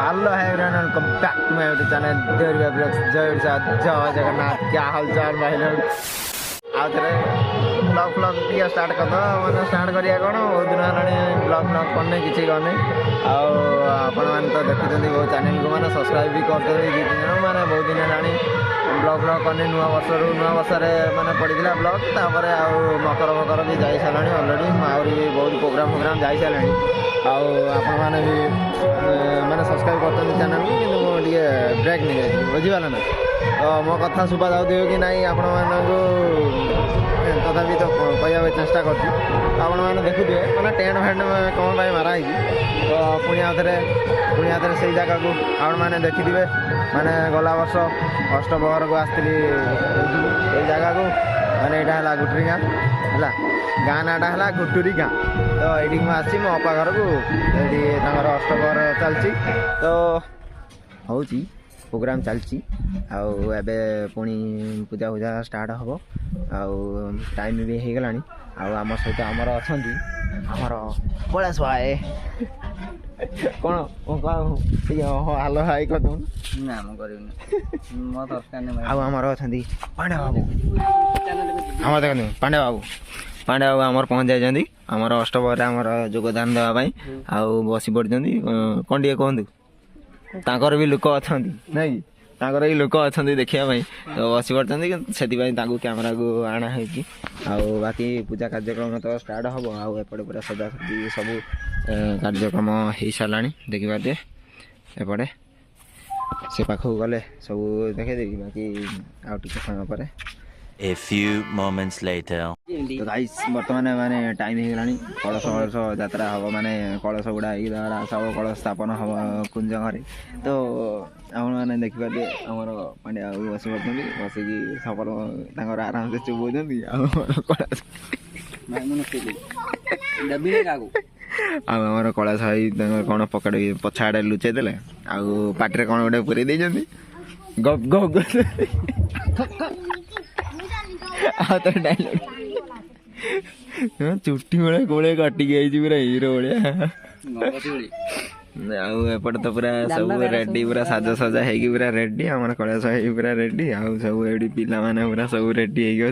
Hello है everyone, welcome back to my YouTube channel Deoria blogs. जय जगन्नाथ। क्या हालचाल भाई लोग? आज ब्लॉग फ्लॉग टी स्टार्ट कर मैंने स्टार्ट करिया कौन बहुत दिन है ब्लॉग फ्लॉग करने किसी करने आपण तो देखुं बहुत चैनल को मैंने सब्सक्राइब भी कर दी तीन जन मैंने बहुत दिन है ब्लॉग फ्लॉग करने नुआ वर्ष मैंने पड़ा ब्लॉग तापर मकर फकर भी जा सारा अलरेडी आहरी बहुत प्रोग्राम जा सारे आपण मैंने भी मैंने सब्सक्राइब कर चैनल को कि मुझे ब्रेक नहीं जाए बुझीपाल ना तो मो कथा शुभा जाऊ कि ना आपण तथापि तो कहवा चेष्टा कर देखुए मैंने टेंट फैंट कौन पाई माराई तो पुणी आउे से जगह को आपण मैंने देखिथे मैंने गला वर्ष अष्टप्रहर को आसती जगह को मैंने यहाँ है गुटुरी गाँ है गाँ नाटा है गुटुरी गाँ तो ये आसी मो अपा घर को ये अष्टप्रहर चलती तो हूँ प्रोग्राम चलती आबे पुणी पूजा पूजा स्टार्ट हम टाइम भी हो गला आम सहित आमर अच्छा आमर कैलाश भाई कौन हालो हाई कर आमर अच्छा पांडे बाबू आम देखते पांडे बाबू आमर पहुँच जाइए आमर अष्टप्रहर आमर योगदान देवाई बसी पड़ी कौन टे कहतु ताकर भी लोक अच्छा नहीं ताकर भी लोक अच्छा देखापी तो बसी पड़ते से कैमेरा को आना है बाकी पूजा कार्यक्रम तो स्टार्ट हम आपटे पूरा सजासजी सब कार्यक्रम हो सारा देखिए एपटे से पाख गले सब देखेदेवी बाकी आउ समय पर A few moments later. तो गाइस बर्तमान माने टाइम हो गलानी कलश कलश यात्रा हम माने कलश गुड़ा सब कलश स्थापन हम कुंज घरे तो आप मैंने देखिए आमर पांड्या बाबू बस पड़ते बसिकी सफल आराम से चुबौती आमर कलश भाई कौन पकड़ पछाड़े लुचे देले पाटे कौन गोटे पूरी देते गप गप तो डायलॉग चुट्टी बेले गोले काटिक पूरा हीरो भाया तो पूरा सब रेडी पूरा साजा सजा है पूरा रेडी आम कलश है पूरा रेडी सब ये पिला माने पूरा सब रेडी हो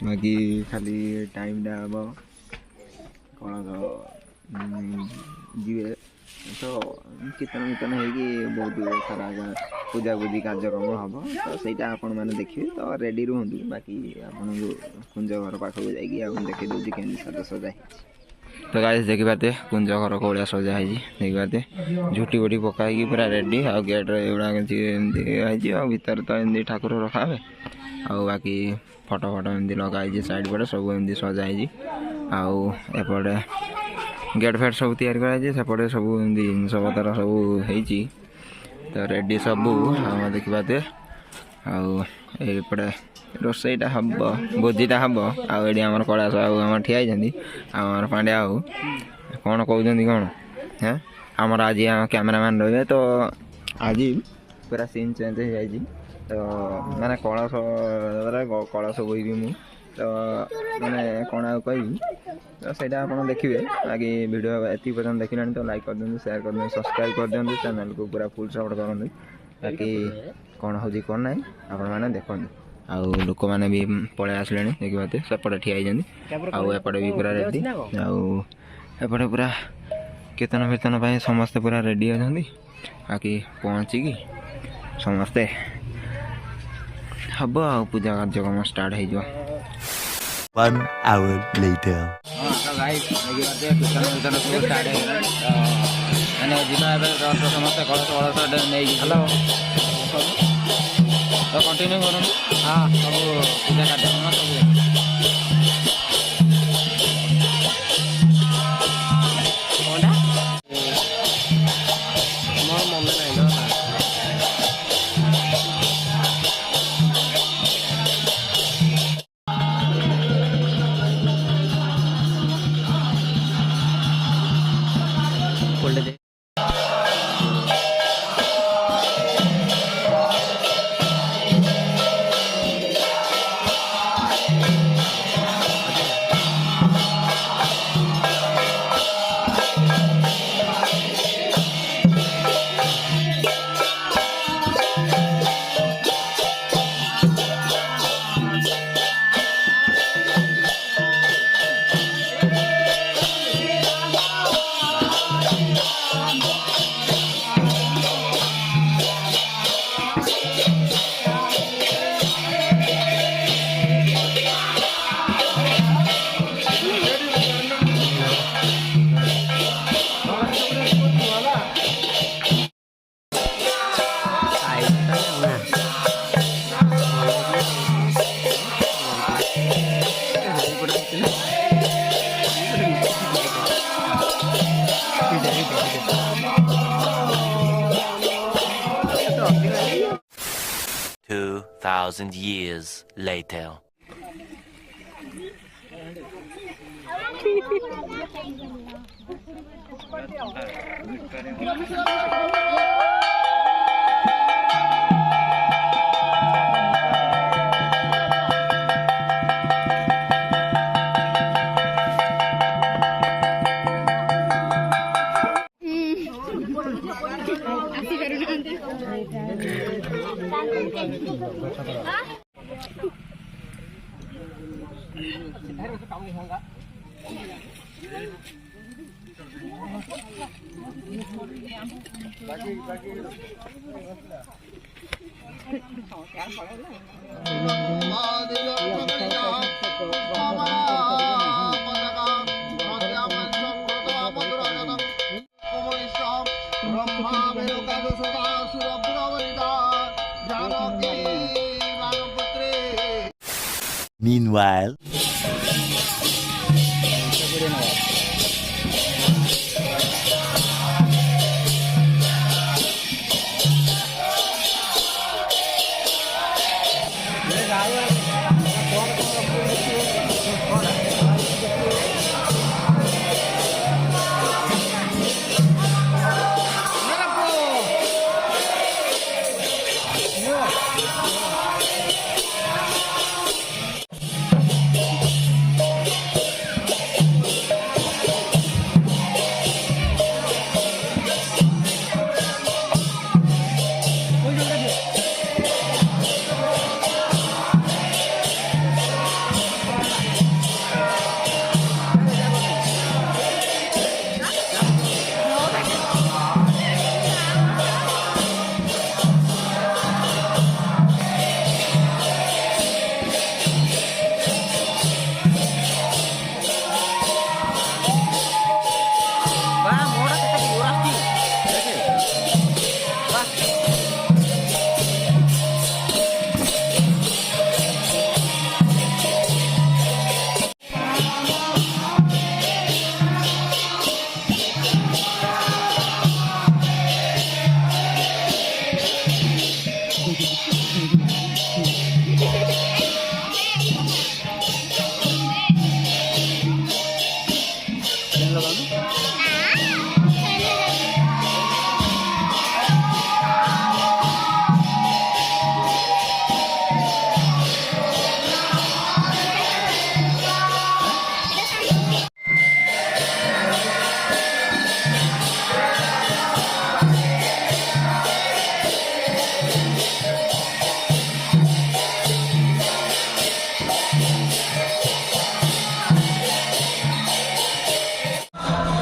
बाकी खाली टाइम टा हम कौन जी तो कीर्तन कीर्तन हो बहुत सारा पूजा पूजी कार्यक्रम हम तो सहीटा आपण मैंने देखिए तो रेडी रुहतु बाकी आपन कुंज घर पाखक जाकि देखी दूसरी केमी सजा सजा तो गाइस देखी पाते कुंज घर कौलिया सजा है देखी पाते झुटी बुटी पकाई पूरा रेडी आ गेट एगुड़ा भर तो एमती ठाकुर रखा है बाकी फटो फटो एमती लगाई साइड पटे सब एमती सजाई आपटे गेट फेट सब तैयारी कराई सेपटे सब जिनस पतर सब हो तो रेडी सब देखी पाते आउटे रोसईटा हम भोजीटा हम आम कैलाश आम ठिया आमर पांड्या बाबू कौन कहते कौन हाँ आमर आज कैमेरामैन रही तो आज पूरा सीन चेंज हो जाए तो मैंने कलश बोईबी मु तो मैंने कौन आ कह तो सहीटा आप देखिए बाकी वीडियो ये पर्यटन देखिला तो लाइक कर दिखाँ शेयर कर दिखाँ सब्सक्राइब कर दिखाँ चैनल को पूरा फुल सपोर्ट करें बाकी कौन हो कौन ना आपण मैंने देखते लोक मैंने भी पलि आसले देखिए सेपटे ठिया होपटे भी पूरा रेडी आउटे पूरा कीर्तन फीर्तन समस्ते पूरा रेडी अच्छा बाकी पहुँचिकी समस्ते हम पूजा कार्यक्रम स्टार्ट हो 1 hour later. समस्त कलश कलश नहीं हेलो तो कंटिन्यू कर हाँ सब पूजा कार्यक्रम सब 2,000 years later. Meanwhile,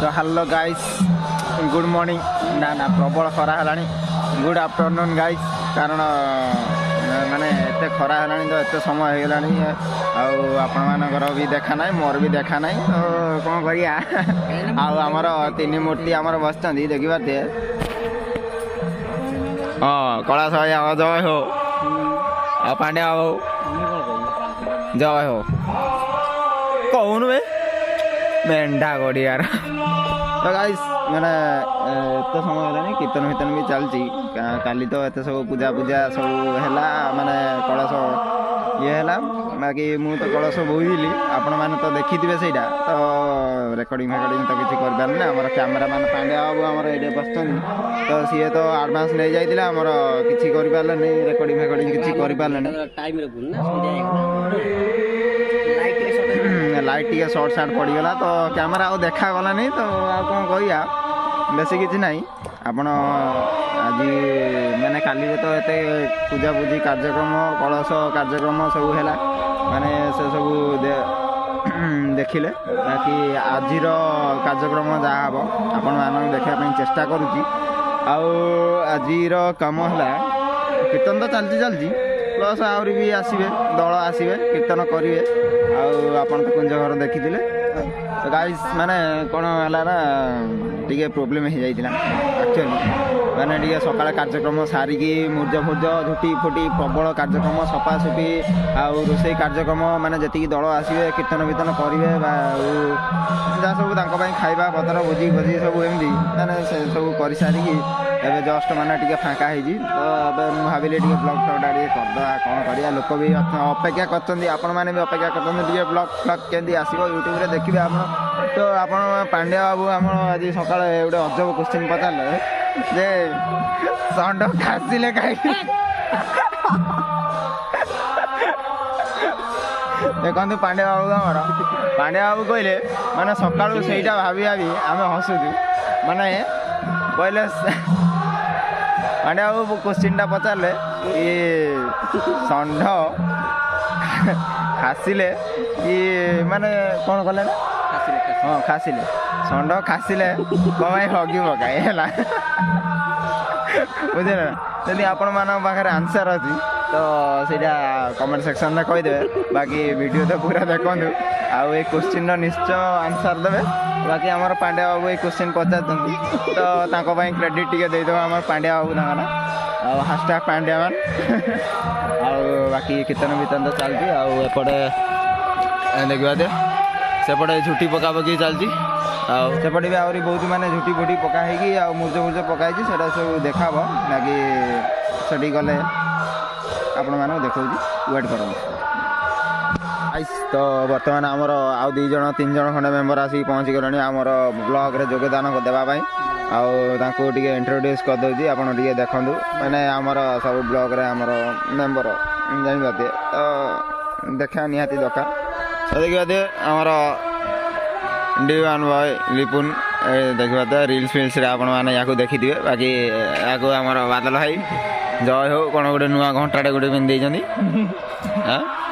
तो हेलो गाइस गुड मॉर्निंग ना ना प्रबल खरा है गुड आफ्टरनून गाइस कारण माने एते खरा है तो एते समय हो गलानी आपर भी देखा ना मोर भी देखा ना तो कौन करिया आमर तीन मूर्ति आमर बस देखी पारे हाँ कला सहाय जय हो आ पांड्या हो जय हो कहून बे मेंढा गोड़ी यार तो गाइस मैंने एत समय है कीर्तन वीर्तन भी चलती काली तो एत सब पूजा पूजा सब है माने कलश ये है बाकी मु तो कलश बोईली आपण मैंने तो देखी थे से तो रेकर्डिंग फेकर्डिंग तो किसी कर आम कैमेरा मैन पांड्या बाबू आम ये बस तो सी तो आडभांस नहीं जाइए आमर किसी करें रेकर्डिंग फेकर्डिंग किसी लाइट टी सर्ट सार्ट पड़गला तो कैमेरा आउ देखागला नहीं तो कौन कह बेसी किसी ना आपण आज मैंने काली तो एते पूजा पूजी कार्यक्रम कलश कार्यक्रम सब है माने से सब देखिले बाकी आज कार्यक्रम जहाँ हम आपण मान देखापी चेष्टा करुच्ची आजर कम है कीर्तन तो चलती प्लस आहरी भी आसवे दल आसवे कीर्तन करेंगे आपन तो कुंज घर देखी तो गाइस माने कौन है ना टी प्रोब्लेम हो जाता एक्चुअली माने टी सकाल कार्यक्रम सारिकी मुर्ज फुर्ज झुटी फुटी प्रबल कार्यक्रम सफासफी रोसई कार्यक्रम माने जी दल आसवे कीर्तन वीर्तन करेंगे जहाँ सब खाଇବା ପତ୍ର ଭୋଜି ଭୋଜି ସବୁ ଏମିତି ମାନେ ସେ ସବୁ କରି ସାରିକି ଏବେ ଜଷ୍ଟ ମାନେ ଟିକେ ଫାଙ୍କା ହେଇଛି ତ ଏବେ ମୁଁ ଭାବିଲି ଟିକେ ବ୍ଲଗ୍ ଫ୍ଲଗ୍ଟା ଟିକେ କରିଦେବା କ'ଣ କରିବା ଲୋକ ବି ଅପେକ୍ଷା କରିଛନ୍ତି ଆପଣମାନେ ବି ଅପେକ୍ଷା କରିଛନ୍ତି ଟିକେ ବ୍ଲଗ୍ ଫ୍ଲଗ୍ କେମିତି ଆସିବ ୟୁଟ୍ୟୁବରେ ଦେଖିବେ ଆପଣ ତ ଆପଣ ପାଣ୍ଡିଆ ବାବୁ ଆମର ଆଜି ସକାଳେ ଗୋଟେ ଅଜବ କ୍ୱେଶ୍ଚିନ୍ ପଚାରିଲେ ଯେ ଷଣ୍ଢ ଖାସିଲେ କାହିଁକି ଦେଖନ୍ତୁ ପାଣ୍ଡିଆ ବାବୁ ଆମର ପାଣ୍ଡିଆ ବାବୁ କହିଲେ ମାନେ ସକାଳୁ ସେଇଟା ଭାବି ଭାବି ଆମେ ହସୁଛୁ ମାନେ କହିଲେ ପାଣ୍ଡିଆ ବାବୁ କ୍ୱେଶ୍ଚିନ୍ଟା ପଚାରିଲେ କି ଷଣ୍ଢ ଖାସିଲେ କି ମାନେ କ'ଣ କଲେ ନା ହଁ ଖାସିଲେ ଷଣ୍ଢ ଖାସିଲେ କ'ଣ ପାଇଁ ହଗି ପକାଏ ହେଲା ବୁଝିଲେ ନା ଯଦି ଆପଣମାନଙ୍କ ପାଖରେ ଆନ୍ସର୍ ଅଛି ତ ସେଇଟା କମେଣ୍ଟ ସେକ୍ସନରେ କହିଦେବେ ବାକି ଭିଡ଼ିଓ ତ ପୁରା ଦେଖନ୍ତୁ ଆଉ ଏଇ କ୍ୱେଶ୍ଚିନ୍ର ନିଶ୍ଚୟ ଆନ୍ସର୍ ଦେବେ ବାକି ଆମର ପାଣ୍ଡିଆ ବାବୁ ଏଇ କ୍ୱେଶ୍ଚିନ୍ ପଚାରୁଛନ୍ତି ତ ତାଙ୍କ ପାଇଁ କ୍ରେଡ଼ିଟ୍ ଟିକେ ଦେଇଦେବା ଆମର ପାଣ୍ଡିଆ ବାବୁ ତାଙ୍କ ନା ଆଉ ହାସଟ୍ୟାଗ୍ ପାଣ୍ଡିଆ ମ୍ୟାନ୍ ଆଉ ବାକି କୀର୍ତ୍ତନ ବିତନ ତ ଚାଲିଛି ଆଉ ଏପଟେ ଦେଖିବା ଯେ ସେପଟେ ଝୁଟି ପକାପକି ଚାଲିଛି ଆଉ ସେପଟେ ବି ଆହୁରି ବହୁତ ମାନେ ଝୁଟି ଫୁଟି ପକା ହେଇକି ଆଉ ମୁର୍ଜ ପକା ହେଇଛି ସେଟା ସବୁ ଦେଖାହବ ବାକି ସେଠି ଗଲେ ଆପଣମାନଙ୍କୁ ଦେଖାଉଛି ୱେଟ୍ କରନ୍ତୁ ତ ବର୍ତ୍ତମାନ ଆମର ଆଉ 2 ଜଣ 3 ଜଣ ଖଣ୍ଡେ ମେମ୍ବର ଆସିକି ପହଞ୍ଚିଗଲେଣି ଆମର ବ୍ଲଗ୍ରେ ଯୋଗଦାନ ଦେବା ପାଇଁ ଆଉ ତାଙ୍କୁ ଟିକେ ଇଣ୍ଟ୍ରୋଡ୍ୟୁସ୍ କରିଦେଉଛି ଆପଣ ଟିକେ ଦେଖନ୍ତୁ ମାନେ ଆମର ସବୁ ବ୍ଲଗ୍ରେ ଆମର ମେମ୍ବର ଜାଣିପାରୁଥିବେ ତ ଦେଖା ନିହାତି ଦରକାର ଦେଖିବା ଆମର D1 ବୟ ଲିପୁନ ଦେଖିବା ତ ରିଲ୍ସ ଫିଲ୍ସରେ ଆପଣମାନେ ୟାକୁ ଦେଖିଥିବେ ବାକି ୟାକୁ ଆମର ବାଦଲ ଭାଇ ଜୟ ହଉ କ'ଣ ଗୋଟେ ନୂଆ ଘଣ୍ଟାଟେ ଗୋଟେ ପିନ୍ଧି ଦେଇଛନ୍ତି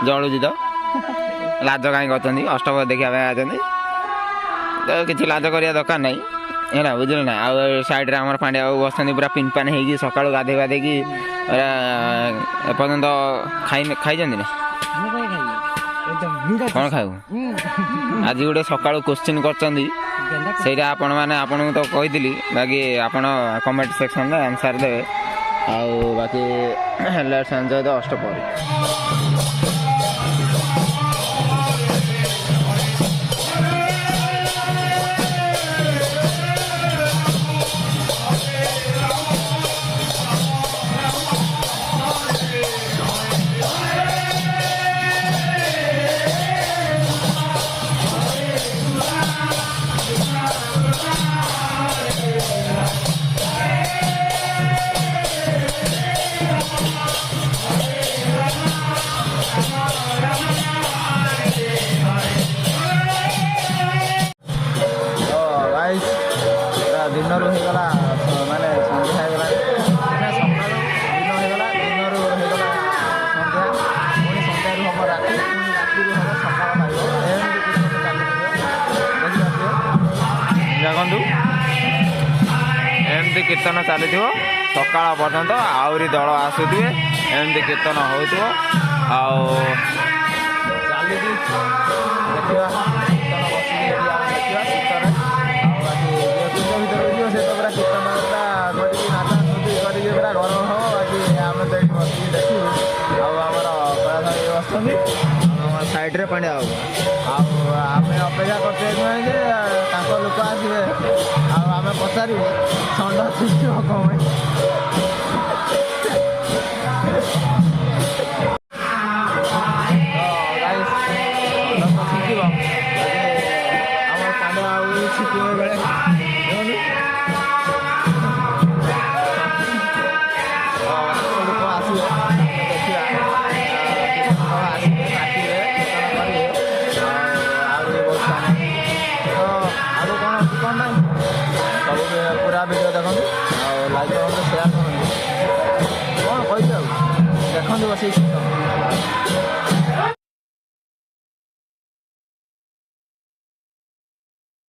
ଜଳୁଛି ତ ଲାଜ କାହିଁ କରିଛନ୍ତି ଅଷ୍ଟମ ଦେଖିବା ପାଇଁ ଆସଛନ୍ତି ତ କିଛି ଲାଜ କରିବା ଦରକାର ନାହିଁ ହେଲା ବୁଝିଲେ ନା ଆଉ ସାଇଡ଼୍ରେ ଆମର ପାଣ୍ଡିଆ ବାବୁ ବସିଛନ୍ତି ପୁରା ପିନ୍ ପାନ୍ ହେଇକି ସକାଳୁ ଗାଧେଇକି ଏପର୍ଯ୍ୟନ୍ତ ଖାଇଛନ୍ତି ନା କ'ଣ ଖାଇବୁ ଆଜି ଗୋଟେ ସକାଳୁ କ୍ୱେଶ୍ଚିନ୍ କରିଛନ୍ତି ସେଇଟା ଆପଣଙ୍କୁ ତ କହିଥିଲି ବାକି ଆପଣ କମେଣ୍ଟ ସେକ୍ସନରେ ଆନ୍ସର୍ ଦେବେ ଆଉ ବାକି ଲେଟ୍ସ ଏନ୍ଜୟ ଦ ଅଷ୍ଟପ୍ରହରୀ ଦିନରୁ ହେଇଗଲା ମାନେ ସନ୍ଧ୍ୟା ହେଇଗଲା ମାନେ ସକାଳୁ ଦିନ ହେଇଗଲା ଦିନରୁ ହେଇଗଲା ସନ୍ଧ୍ୟା ପୁଣି ସନ୍ଧ୍ୟାରୁ ହେବ ରାତି ପୁଣି ରାତିରୁ ହେବ ସକାଳ ପାଇବ ଦେଖନ୍ତୁ ଏମିତି କୀର୍ତ୍ତନ ଚାଲିଥିବ ସକାଳ ପର୍ଯ୍ୟନ୍ତ ଆହୁରି ଦଳ ଆସୁଥିବେ ଏମିତି କୀର୍ତ୍ତନ ହେଉଥିବ ଆଉ ଚାଲିଛି ଦେଖିବା କୀର୍ତ୍ତନ ବସିକି ଦେଖିବା ଶୀତରେ ଭିତରକୁ ଯିବ ସେ ତ ପୁରା କୀର୍ତ୍ତନଟା କରିକି ନାଚାନୁଚି କରିକି ପୁରା ଗରମ ହେବ ବାକି ଆମେ ତ ଏଠି ବସିକି ଦେଖିବୁ ଆଉ ଆମର କଳାଶାଳୀ ବସିଛନ୍ତି ଆମର ସାଇଡ଼୍ରେ ପାଣ୍ଡିଆ ବାବୁ ଆଉ ଆମେ ଅପେକ୍ଷା କରୁଛୁ ଏଥିପାଇଁ ଯେ ତାଙ୍କ ଲୋକ ଆସିବେ ଆଉ ଆମେ ପଚାରିବୁ ଷଣ୍ଢ ଛିଞ୍ଚିବ କ'ଣ ପାଇଁ ଛିଞ୍ଚିବ ଆମର ପାଣ୍ଡିଆ ବାବୁ ଛିଞ୍ଚିବ ବେଳେ ପୁରା ଭିଡ଼ିଓ ଦେଖନ୍ତୁ ଆଉ ଲାଇକ୍ କରନ୍ତୁ ସେୟାର କରନ୍ତୁ କ'ଣ କହିବି ଆଉ ଦେଖନ୍ତୁ ବସିକି